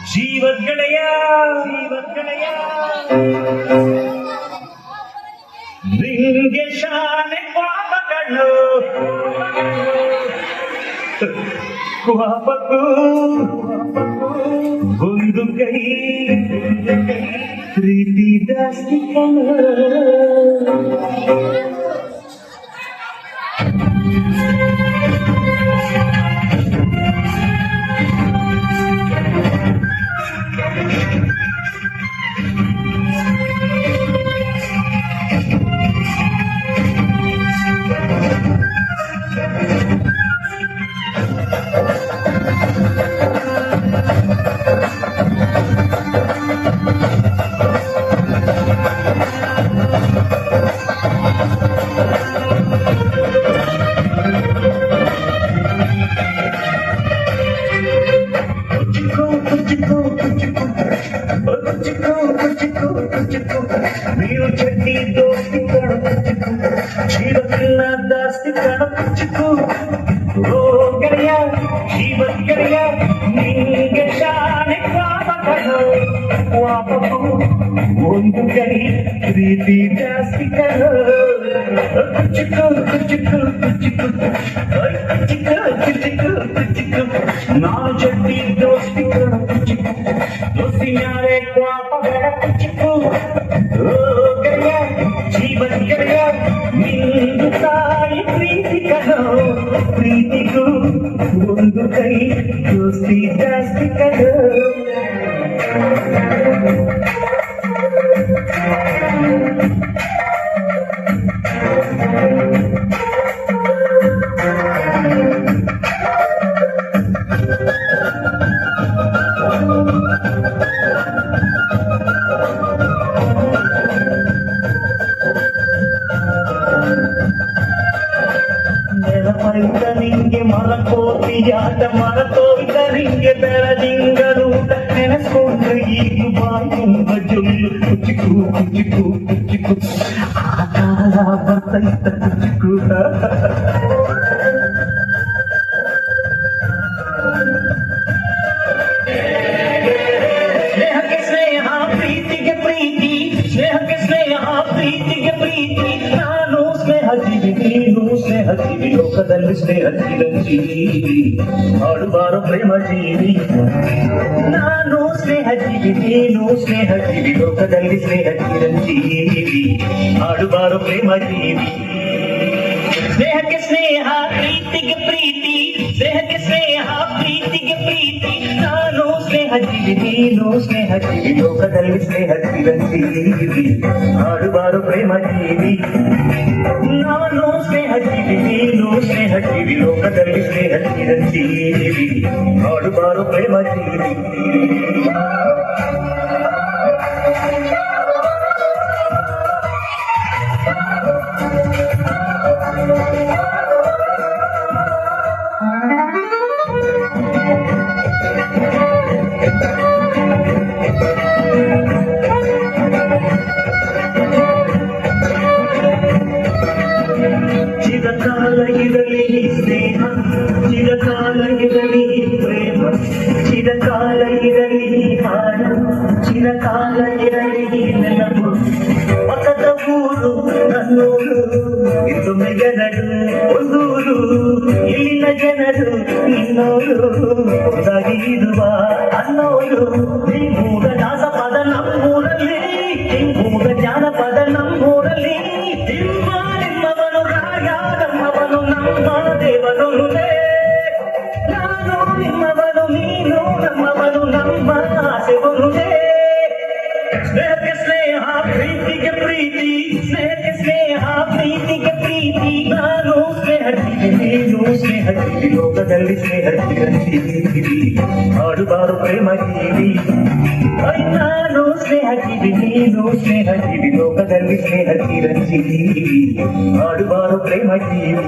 ಜೀವದ್ಗೆಳೆಯ ನಿಂಗೆ ಶಾನೆ ಪಾಪಗಳು ಪಾಪಕ್ಕೂ ಒಂದು ಕೈ ಪ್ರೀತಿ ಜಾಸ್ತಿ మీరు చెట్టి దోస్తి కడపుచ్చుకు జీవకిల్ల దాస్తి కడపుచ్చుకు ఓ ಗೆಳೆಯ ಜೀವದ್ಗೆಳೆಯ ನಿಂಗೆ ಶಾನೆ ಪಾಪಗಳು ಪಾಪಕ್ಕೂ ಒಂದು ಕೈ ಪ್ರೀತಿ ಜಾಸ್ತಿ ಕಡು ಕುಚ್ಚುಕು ಕುಚ್ಚುಕು ಕುಚ್ಚುಕು ಕುಚ್ಚುಕು ಕುಚ್ಚುಕು ನಾವು ಚಟ್ಟಿ ದೋಸ್ತಿ ಕಡಪುಚ್చుకు ದೋಸ್ತಿ ಮ್ಯಾಲೆ ಪಾಪಗಳ ಕುಚ್ಚುಕು ಓ ಗೆಳೆಯ ಜೀವದ್ಗೆಳೆಯ ನಿಂದು ತಾಯಿ ಪ್ರೀತಿ ಕಡು ಪ್ರೀತಿಗೂ ಒಂದು ಕೈ ದೋಸ್ತಿ ಜಾಸ್ತಿ ಕಡು ನೆನಪೈತ ನಿಂಗೆ ಮಲಕೋತಿಯಾಟ ಮರತೋಯ್ತ ನಿಂಗೆ ಬೆಳದಿಂಗಳೂಟ ನೆನೆಸ್ಕೊಂಡ್ರೆ ಈಗ ಬಾಯಿ ತುಂಬ ಜೊಲ್ಲು ಕುಚಿಕು ಕುಚಿಕು ಕುಚಿಕು ಆ ಕಾಲ ಬರ್ತೈತ ಕುಚಿಕು ಸ್ನೇಹಕ್ಕೆ ಸ್ನೇಹ ಪ್ರೀತಿಗೆ ಪ್ರೀತಿ ಸ್ನೇಹಕ್ಕೆ ಸ್ನೇಹ ಪ್ರೀತಿಗೆ ಪ್ರೀತಿ ನಾನು ಸ್ನೇಹ ಜೀವಿ ನೀನು ಸ್ನೇಹ ಜೀವಿ ಲೋಕದಲ್ಲಿ ಸ್ನೇಹ ಚಿರಂಜೀವಿ ಆಡುಬಾರೋ ಪ್ರೇಮ ಜೀವಿ ನಾನು ಸ್ನೇಹ ಜೀವಿ ನೀನು ಸ್ನೇಹ ಜೀವಿ ಲೋಕದಲ್ಲಿ ಸ್ನೇಹ ಚಿರಂಜೀವಿ ಆಡುಬಾರೋ ಪ್ರೇಮ ಜೀವಿ ಸ್ನೇಹಕ್ಕೆ ಸ್ನೇಹ ಪ್ರೀತಿಗೆ ಪ್ರೀತಿ ಸ್ನೇಹಕ್ಕೆ ಸ್ನೇಹ ಪ್ರೀತಿಗೆ ಪ್ರೀತಿ ನಾನು ಸ್ನೇಹ ಜೀವಿ ನೀನು ಸ್ನೇಹ ಜೀವಿ ಲೋಕದಲ್ಲಿ ಸ್ನೇಹ ಚಿರಂಜೀವಿ ಆಡುಬಾರೋ ಪ್ರೇಮ ಜೀವಿ ನಾನು ಸ್ನೇಹ ಜೀವಿ ನೀನು ಸ್ನೇಹ ಜೀವಿ ಲೋಕದಲ್ಲಿ ಸ್ನೇಹ ಚಿರಂಜೀವಿ ಆಡುಬಾರೋ ಪ್ರೇಮ ಜೀವಿ ಚಿರಕಾಲ ಇರಲಿ ಸ್ನೇಹ ಚಿರಕಾಲ ಇರಲಿ ಪ್ರೇಮ ಚಿರಕಾಲ ಇರಲಿ ಹಾಡ ಚಿರಕಾಲ ಇರಲಿ ನೆನಪು ಪಕ್ಕದ ಊರು ನನ್ನೂರು ಇದು ಮೆಗನಡು ಒಂದೂರು ಇಲ್ಲಿನ ಜನರು ಇನ್ನೋರು ಒಂದಾಗಿ ಇರುವ ಅನ್ನೋರು ಮೂಗ ದಾಸಪದ ನಮ್ಮೂರಲ್ಲಿ ಮೂಗ ಜಾನಪದ ನಮ್ಮೂರಲ್ಲಿ ನಾನು ನಿಮ್ಮವನು ನೀನು ನಮ್ಮವನು ನಮ್ಮ ಆಸೆ ಒಂದೇ ಸ್ನೇಹಕ್ಕೆ ಸ್ನೇಹ ಪ್ರೀತಿಗೆ ಪ್ರೀತಿ ಸ್ನೇಹಕ್ಕೆ ಸ್ನೇಹ ಪ್ರೀತಿಗೆ ಪ್ರೀತಿ ನಾನು ಸ್ನೇಹ ಜೀವಿ ನೀನು ಸ್ನೇಹ ಜೀವಿ ಲೋಕದಲ್ಲಿ ಸ್ನೇಹ ಚಿರಂಜೀವಿ ಆಡುಬಾರೋ ಪ್ರೇಮ ಜೀವಿ ನಾನು ಸ್ನೇಹ ಜೀವಿ ನೀನು ಸ್ನೇಹ ಜೀವಿ ಲೋಕದಲ್ಲಿ ಸ್ನೇಹ ಚಿರಂಜೀವಿ ಆಡುಬಾರೋ ಪ್ರೇಮ ಜೀವಿ